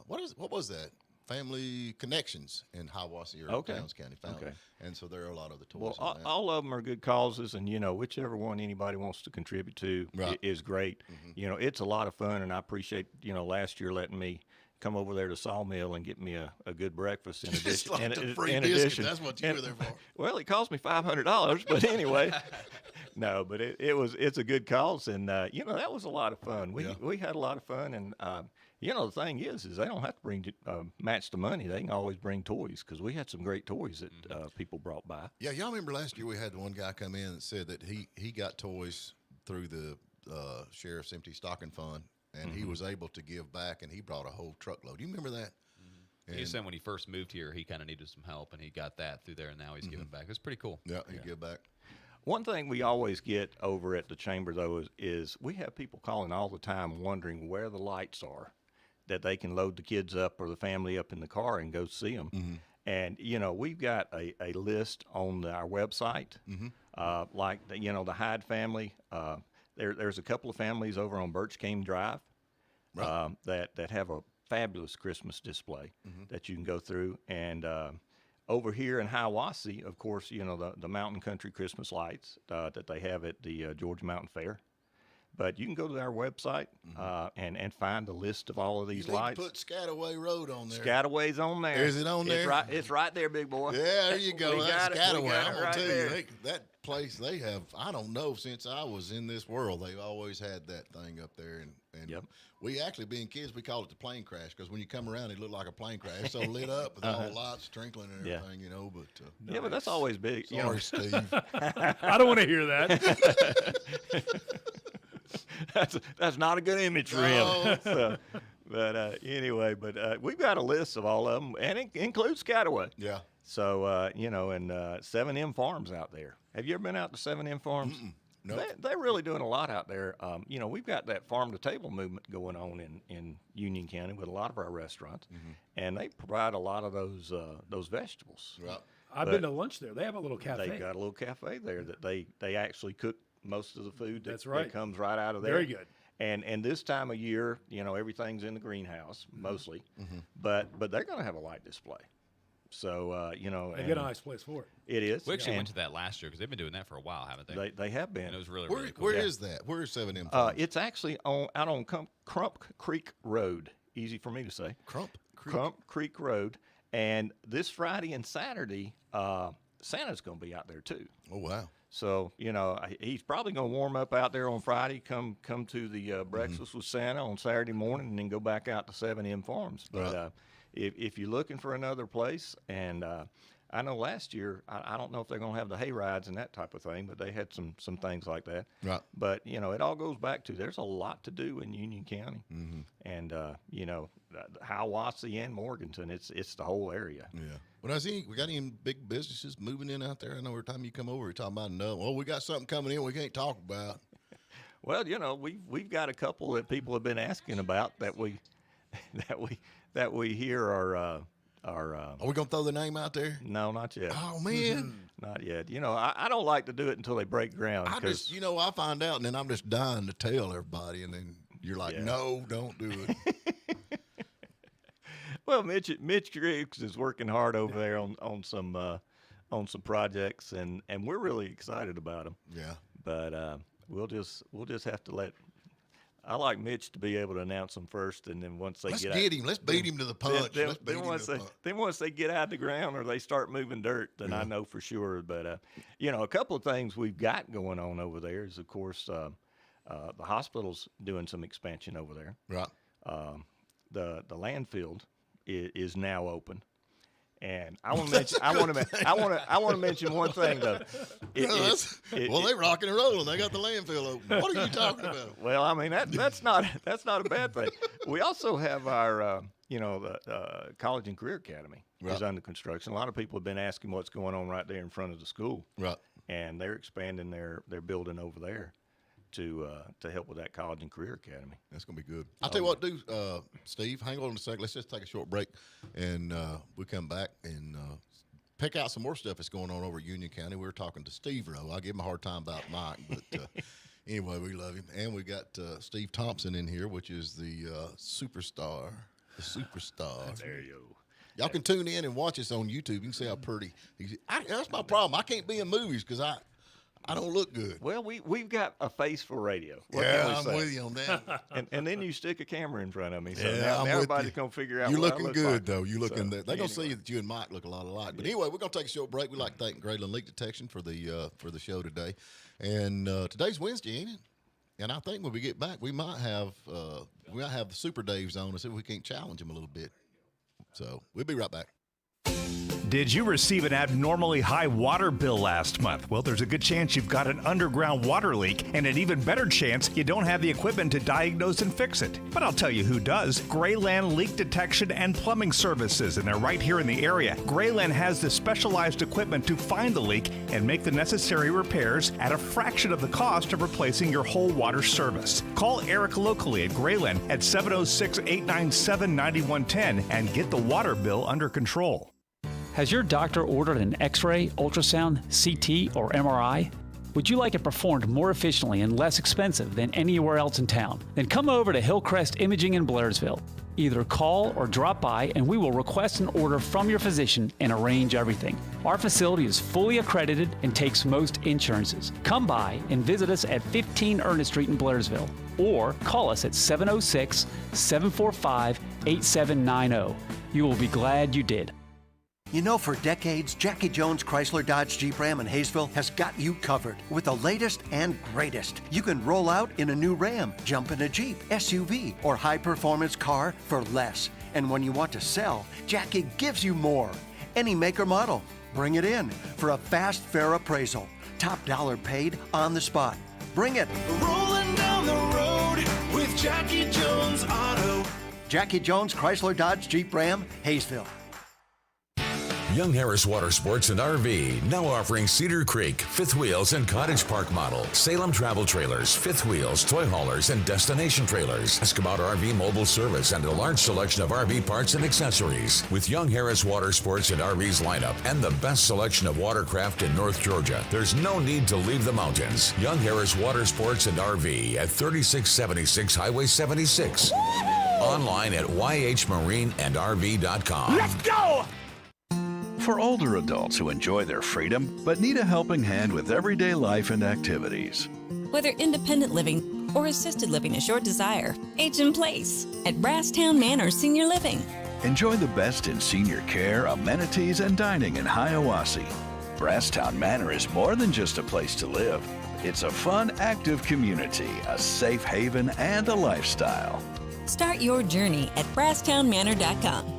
What was that? Family Connections in Hiawassee or Okay. Towns County. Okay. And so there are a lot of the toys. Well, in that. all of them are good causes, and whichever one anybody wants to contribute to is great. It's a lot of fun, and I appreciate last year letting me come over there to Sawmill and get me a good breakfast in addition. Just like the free in biscuit, addition, that's what you were there for. Well, it cost me $500, but anyway, no, but it's a good cause, and that was a lot of fun. We had a lot of fun, and the thing is they don't have to bring match the money. They can always bring toys because we had some great toys that people brought by. Yeah, y'all remember last year we had one guy come in and said that he got toys through the Sheriff's Empty Stocking Fund, and he was able to give back, and he brought a whole truckload. Do you remember that? He said when he first moved here, he kind of needed some help, and he got that through there, and now he's giving back. It's pretty cool. Yeah, he give back. One thing we always get over at the chamber, though, is we have people calling all the time wondering where the lights are that they can load the kids up or the family up in the car and go see them. And, we've got a list on our website, like, the Hyde family. There's a couple of families over on Birch Cane Drive that have a fabulous Christmas display that you can go through. And over here in Hiawassee, of course, the Mountain Country Christmas lights that they have at the Georgia Mountain Fair. But you can go to our website and find a list of all of these lights. Put Scataway Road on there. Scataway's on there. Is it on there? It's right there, big boy. Yeah, there you go. We That's got it. We Scataway. got I'm it going right to tell there. you, that place, they have, I don't know, since I was in this world, they've always had that thing up there. And we actually, being kids, we call it the plane crash because when you come around, it looked like a plane crash. So lit up with all the lights twinkling and everything, But but that's always big. Sorry, Steve. I don't want to hear that. That's not a good image for him. So, but anyway, we've got a list of all of them, and it includes Scataway. Yeah. So and 7M Farms out there. Have you ever been out to 7M Farms? No. They're really doing a lot out there. We've got that farm to table movement going on in Union County with a lot of our restaurants, and they provide a lot of those vegetables. Right. I've been to lunch there. They have a little cafe. They've got a little cafe there that they actually cook most of the food that comes right out of there. Very good. And this time of year, everything's in the greenhouse mostly, but they're going to have a light display. So, They get a nice place for it. It is. We actually went to that last year because they've been doing that for a while, haven't they? They have been. And it was really, Where, really cool. where is that? Where is 7M? It's actually out on Crump Creek Road. Easy for me to say. Crump Creek Road. And this Friday and Saturday, Santa's going to be out there too. Oh, wow. So, he's probably going to warm up out there on Friday, come to the Breakfast with Santa on Saturday morning, and then go back out to 7M Farms. But if you're looking for another place, and I know last year, I don't know if they're going to have the hay rides and that type of thing, but they had some things like that. Right. But, it all goes back to there's a lot to do in Union County. Mm-hmm. And, Hiawassee and Morganton, it's the whole area. Yeah. When I see we got any big businesses moving in out there, I know every time you come over, you're talking about we got something coming in we can't talk about. Well, we've got a couple that people have been asking about that we hear are. Are we gonna throw the name out there? No, not yet. Oh man, not yet. I don't like to do it until they break ground. I find out, and then I'm just dying to tell everybody, and then you're like, no, don't do it. Well, Mitch Griggs is working hard over there on some projects, and we're really excited about them. Yeah. But we'll just have to let. I like Mitch to be able to announce them first, and then once they let's beat him to the punch. Then once they get out of the ground or they start moving dirt, then I know for sure. But a couple of things we've got going on over there is, of course, the hospital's doing some expansion over there. Right. The landfill is now open. And I want to mention one thing though. They rocking and rolling. They got the landfill open. What are you talking about? Well, I mean that's not a bad thing. We also have our the College and Career Academy is under construction. A lot of people have been asking what's going on right there in front of the school. Right. And they're expanding their building over there to help with that College and Career Academy. That's going to be good. I'll tell you what, Steve, hang on a second. Let's just take a short break, and we come back and pick out some more stuff that's going on over at Union County. We were talking to Steve Rowe. I give him a hard time about Mike, but anyway, we love him. And we got Steve Thompson in here, which is the superstar. The superstar. There you go. Y'all can tune in and watch us on YouTube. You can see how pretty. That's my problem. I can't be in movies because I don't look good. Well, we've got a face for radio. I'm with you on that. and then you stick a camera in front of me. So now everybody's going to figure out you're what looking I look good, like. though. You're looking They're going to see that you and Mike look a lot alike. But anyway, we're going to take a short break. We'd like to thank Graylin Leak Detection for the show today. And today's Wednesday, ain't it? And I think when we get back, we might have the Super Daves on and see if we can't challenge him a little bit. So we'll be right back. Did you receive an abnormally high water bill last month? Well, there's a good chance you've got an underground water leak, and an even better chance you don't have the equipment to diagnose and fix it. But I'll tell you who does. Grayland Leak Detection and Plumbing Services, and they're right here in the area. Grayland has the specialized equipment to find the leak and make the necessary repairs at a fraction of the cost of replacing your whole water service. Call Eric locally at Grayland at 706-897-9110 and get the water bill under control. Has your doctor ordered an X-ray, ultrasound, CT, or MRI? Would you like it performed more efficiently and less expensive than anywhere else in town? Then come over to Hillcrest Imaging in Blairsville. Either call or drop by and we will request an order from your physician and arrange everything. Our facility is fully accredited and takes most insurances. Come by and visit us at 15 Ernest Street in Blairsville or call us at 706-745-8790. You will be glad you did. You know, for decades, Jackie Jones Chrysler Dodge Jeep Ram in Hayesville has got you covered with the latest and greatest. You can roll out in a new Ram, jump in a Jeep, SUV, or high-performance car for less. And when you want to sell, Jackie gives you more. Any make or model, bring it in for a fast, fair appraisal. Top dollar paid on the spot. Bring it. Rolling down the road with Jackie Jones Auto. Jackie Jones Chrysler Dodge Jeep Ram, Hayesville. Young Harris Water Sports and RV, now offering Cedar Creek, fifth wheels and cottage park model, Salem travel trailers, fifth wheels, toy haulers, and destination trailers. Ask about RV mobile service and a large selection of RV parts and accessories. With Young Harris Water Sports and RV's lineup and the best selection of watercraft in North Georgia, there's no need to leave the mountains. Young Harris Water Sports and RV at 3676 Highway 76. Online at yhmarineandrv.com. Let's go! For older adults who enjoy their freedom but need a helping hand with everyday life and activities. Whether independent living or assisted living is your desire, age in place at Brasstown Manor Senior Living. Enjoy the best in senior care, amenities, and dining in Hiawassee. Brasstown Manor is more than just a place to live. It's a fun, active community, a safe haven, and a lifestyle. Start your journey at BrasstownManor.com.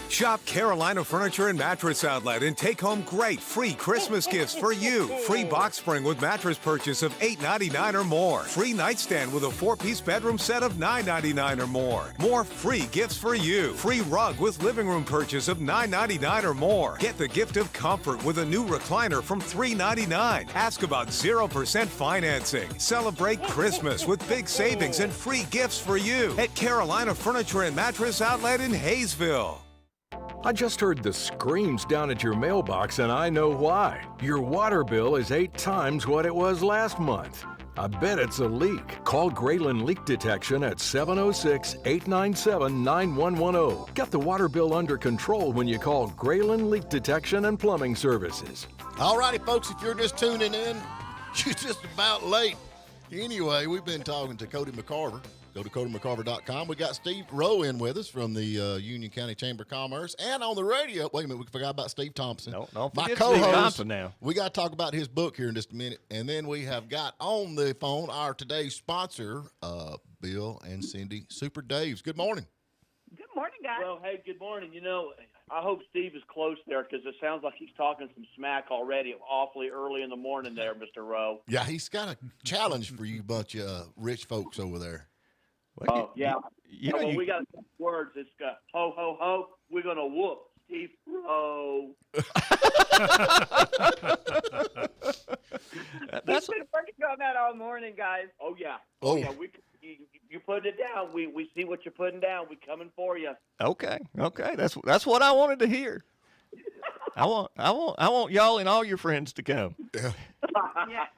Shop Carolina Furniture and Mattress Outlet and take home great free Christmas gifts for you. Free box spring with mattress purchase of $8.99 or more. Free nightstand with a 4-piece bedroom set of $9.99 or more. More free gifts for you. Free rug with living room purchase of $9.99 or more. Get the gift of comfort with a new recliner from $3.99. Ask about 0% financing. Celebrate Christmas with big savings and free gifts for you at Carolina Furniture and Mattress Outlet in Hayesville. I just heard the screams down at your mailbox, and I know why. Your water bill is 8 times what it was last month. I bet it's a leak. Call Graylin Leak Detection at 706-897-9110. Get the water bill under control when you call Graylin Leak Detection and Plumbing Services. All righty, folks, if you're just tuning in, you're just about late. Anyway, we've been talking to Cody McCarver. Go to CodyMcCarver.com. We got Steve Rowe in with us from the Union County Chamber of Commerce. And on the radio, wait a minute, we forgot about Steve Thompson. No, my forget co-host. Steve Thompson now. We got to talk about his book here in just a minute. And then we have got on the phone our today's sponsor, Bill and Cindy Super Daves. Good morning. Good morning, guys. Well, hey, good morning. You know, I hope Steve is close there because it sounds like he's talking some smack already awfully early in the morning there, Mr. Rowe. Yeah, he's got a challenge for you bunch of rich folks over there. Well, yeah. We got words. It's got ho, ho, ho. We're going to whoop Steve Rowe. We've been working on that all morning, guys. Oh, yeah. Oh, yeah. You put it down. We see what you're putting down. We're coming for you. Okay. That's what I wanted to hear. I want y'all and all your friends to come. Yeah,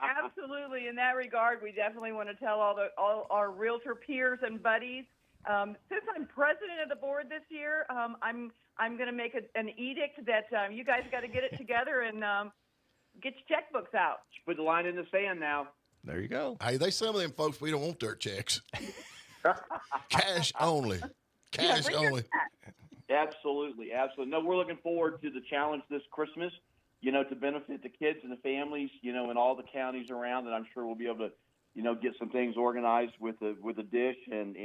absolutely. In that regard, we definitely want to tell all our realtor peers and buddies. Since I'm president of the board this year, I'm going to make an edict that you guys got to get it together and get your checkbooks out. Put the line in the sand now. There you go. Hey, some of them folks, we don't want dirt checks. Cash only. Cash only. Absolutely. No, we're looking forward to the challenge this Christmas, to benefit the kids and the families, in all the counties around. And I'm sure we'll be able to, get some things organized with a dish and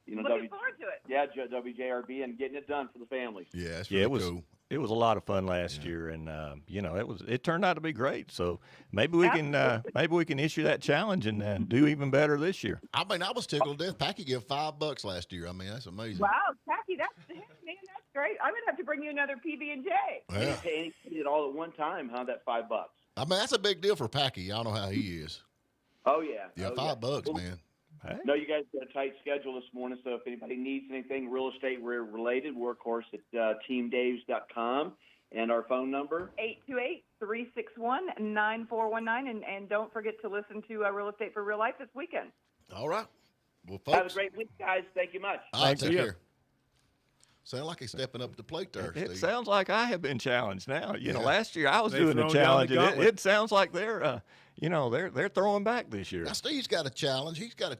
looking forward to it. Yeah, WJRB and getting it done for the families. Yeah, that's really cool. It was a lot of fun last year, and it turned out to be great. So maybe we can issue that challenge and do even better this year. I mean, I was tickled to death. Packy gave $5 last year. I mean, that's amazing. Wow, Packy, that's great. I'm gonna have to bring you another PB&J. Yeah. Pay it all at one time, huh? That $5. I mean, that's a big deal for Packy. Y'all know how he is. Oh yeah. Yeah, $5, man. Hey. No, you guys got a tight schedule this morning, so if anybody needs anything real estate related, we're, of course, at teamdaves.com, and our phone number? 828-361-9419, and don't forget to listen to Real Estate for Real Life this weekend. All right. Well, folks. Have a great week, guys. Thank you much. All right, take care. Sound like he's stepping up to the plate there, It Steve. Sounds like I have been challenged now. Last year I was doing the challenge, and it sounds like they're throwing back this year. Now Steve's got a challenge. He's got a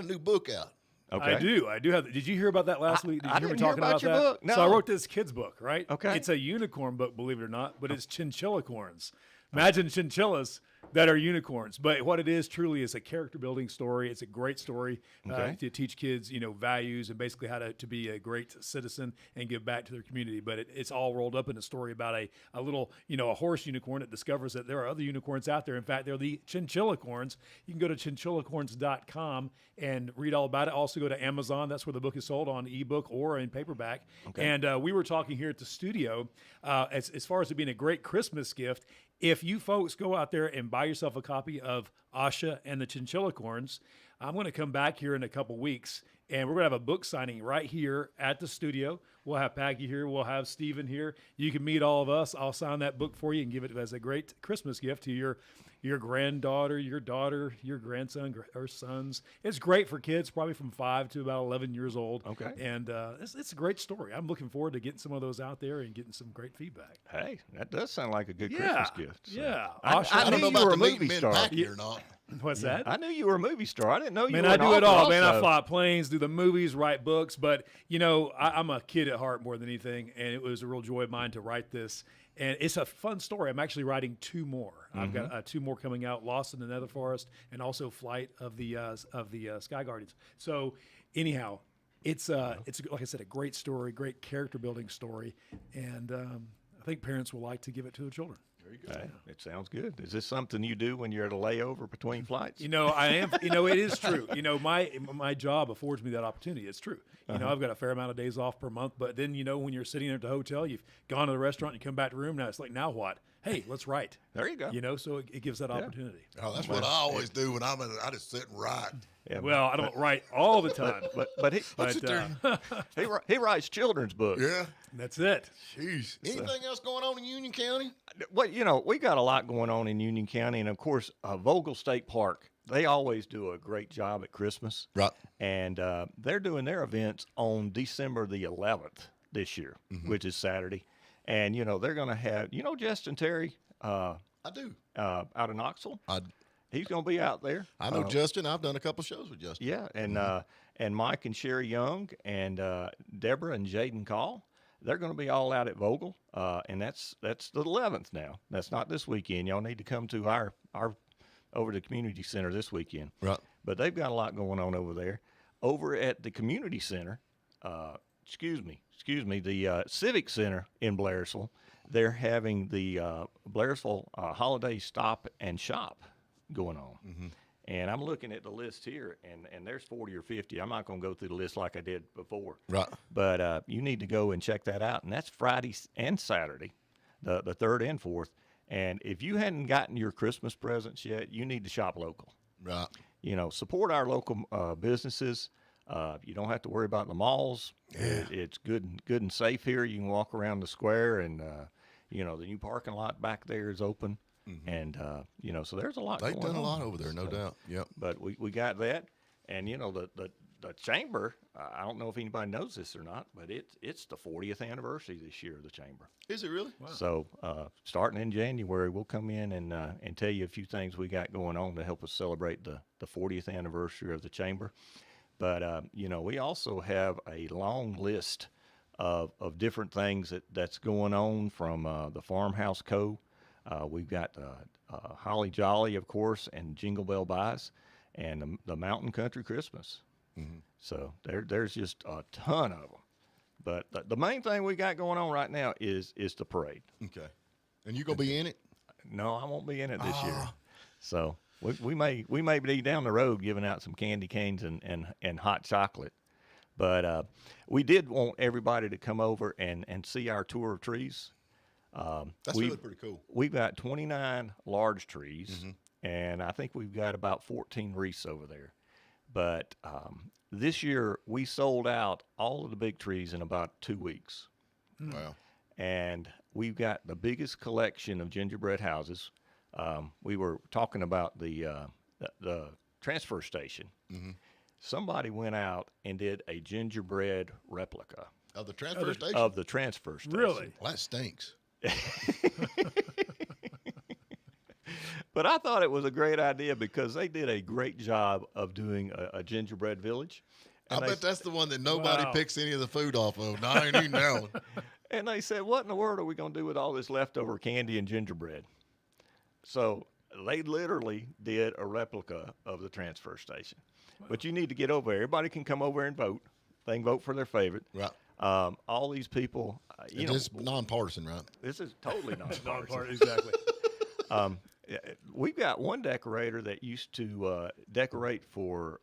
new book out. Okay. I do have. Did you hear about that last week? Did you hear me didn't hear talking about your that? book. No. So I wrote this kid's book, right? Okay. It's a unicorn book, believe it or not, but it's chinchillacorns. Imagine chinchillas that are unicorns. But what it is truly is a character building story. It's a great story to teach kids, values and basically how to be a great citizen and give back to their community. But it's all rolled up in a story about a little, a horse unicorn that discovers that there are other unicorns out there. In fact, they're the chinchillacorns. You can go to chinchillacorns.com and read all about it. Also go to Amazon. That's where the book is sold on ebook or in paperback. Okay. And we were talking here at the studio as far as it being a great Christmas gift. If you folks go out there and buy yourself a copy of Asha and the Chinchillacorns, I'm going to come back here in a couple weeks, and we're going to have a book signing right here at the studio. We'll have Packy here. We'll have Steven here. You can meet all of us. I'll sign that book for you and give it as a great Christmas gift to your your granddaughter, your daughter, your grandson, or sons. It's great for kids, probably from 5 to about 11 years old. Okay. And it's a great story. I'm looking forward to getting some of those out there and getting some great feedback. Hey, that does sound like a good Christmas gift. So. Yeah. I knew you were a movie star. Or not. What's that? I knew you were a movie star. I didn't know you Man, were I an do it author all, man. I also. fly planes, do the movies, write books. But, I'm a kid at heart more than anything, and it was a real joy of mine to write this. And it's a fun story. I'm actually writing 2 more. I've got 2 more coming out, Lost in the Nether Forest and also Flight of the Sky Guardians. So, anyhow, it's like I said, a great story, great character building story. And I think parents will like to give it to their children. Very good. Hey, it sounds good. Is this something you do when you're at a layover between flights? I am. It is true. My job affords me that opportunity. It's true. I've got a fair amount of days off per month. But then, when you're sitting there at the hotel, you've gone to the restaurant, you come back to the room. Now it's like, now what? Hey, let's write. There you go. So it gives that opportunity. Oh, that's what I always do when I just sit and write. Yeah, well, I don't write all the time, he writes children's books. Yeah, that's it. Jeez. Anything else going on in Union County? Well, we got a lot going on in Union County, and of course, Vogel State Park. They always do a great job at Christmas, right? And they're doing their events on December the 11th this year, which is Saturday. And they're going to have Justin Terry. I do. Out of Knoxville. He's going to be out there. I know Justin. I've done a couple shows with Justin. Yeah, and Mike and Sherry Young and Deborah and Jaden Call, they're going to be all out at Vogel, and that's the 11th now. That's not this weekend. Y'all need to come to our over to the community center this weekend. Right. But they've got a lot going on over there. Over at the community center, the Civic Center in Blairsville, they're having the Blairsville Holiday Stop and Shop going on. And I'm looking at the list here, and there's 40 or 50. I'm not going to go through the list like I did before. Right. But you need to go and check that out. And that's Friday and Saturday, the 3rd and 4th. And if you hadn't gotten your Christmas presents yet, you need to shop local. Right. Support our local businesses. You don't have to worry about the malls. Yeah. It's good and safe here. You can walk around the square, and the new parking lot back there is open. And so there's a lot. They've going done a on. lot over there, no doubt. Yep. But we got that, and the chamber. I don't know if anybody knows this or not, but it's the 40th anniversary this year of the chamber. Is it really? Wow. So starting in January, we'll come in and tell you a few things we got going on to help us celebrate the 40th anniversary of the chamber. But we also have a long list of different things that's going on from the Farmhouse Co. We've got Holly Jolly, of course, and Jingle Bell Buys, and the Mountain Country Christmas. So there's just a ton of them. But the main thing we got going on right now is the parade. Okay. And you gonna be in it? No, I won't be in it this year. So we may be down the road giving out some candy canes and hot chocolate. But we did want everybody to come over and see our tour of trees. That's really pretty cool. We've got 29 large trees, and I think we've got about 14 wreaths over there. But this year we sold out all of the big trees in about 2 weeks. Wow. And we've got the biggest collection of gingerbread houses. We were talking about the transfer station. Somebody went out and did a gingerbread replica of the transfer station. Of the transfer station. Really? Well, that stinks. But I thought it was a great idea because they did a great job of doing a gingerbread village. I bet that's the one that nobody picks any of the food off of. No, I ain't eating that one. And they said, what in the world are we going to do with all this leftover candy and gingerbread? So they literally did a replica of the transfer station. Wow. But you need to get over there. Everybody can come over and vote. They can vote for their favorite. Right. All these people, it's nonpartisan, right? This is totally nonpartisan. Exactly. We've got one decorator that used to decorate for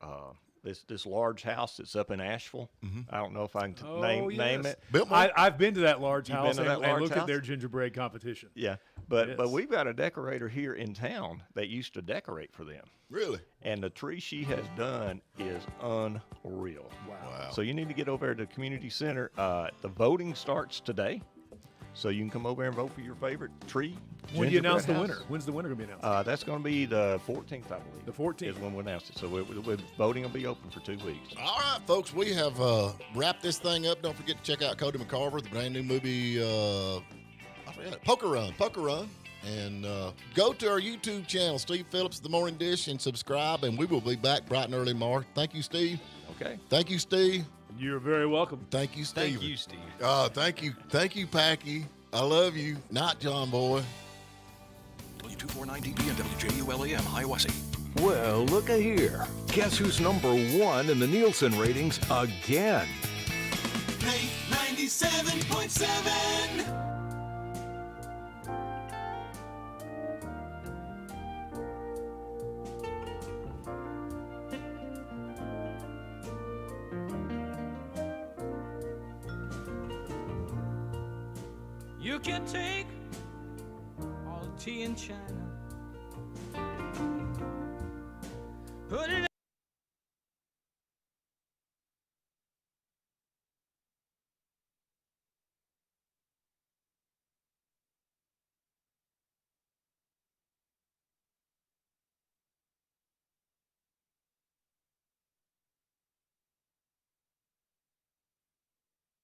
this large house that's up in Asheville. I don't know if I can name it. I've been to that large house and looked house? at their gingerbread competition. Yeah, but we've got a decorator here in town that used to decorate for them. Really? And the tree she has done is unreal. Wow. So you need to get over to the community center. The voting starts today. So you can come over and vote for your favorite tree. When do you announce the gingerbread winner? house. When's the winner going to be announced? That's going to be the 14th, I believe. The 14th is when we announce it. So voting will be open for 2 weeks. All right, folks, we have wrapped this thing up. Don't forget to check out Cody McCarver, the brand new movie, I forgot, Poker Run. And go to our YouTube channel, Steve Phillips, The Morning Dish, and subscribe. And we will be back bright and early tomorrow. Thank you, Steve. Okay. Thank you, Steve. You're very welcome. Thank you, Steve. Thank you, Steve. Thank you. Thank you, Packy. I love you. Not John Boy. W249DB and WJULAM, Hiawassee. Well, look here. Guess who's number 1 in the Nielsen ratings again? Play 97.7. You can take all the tea in China, put it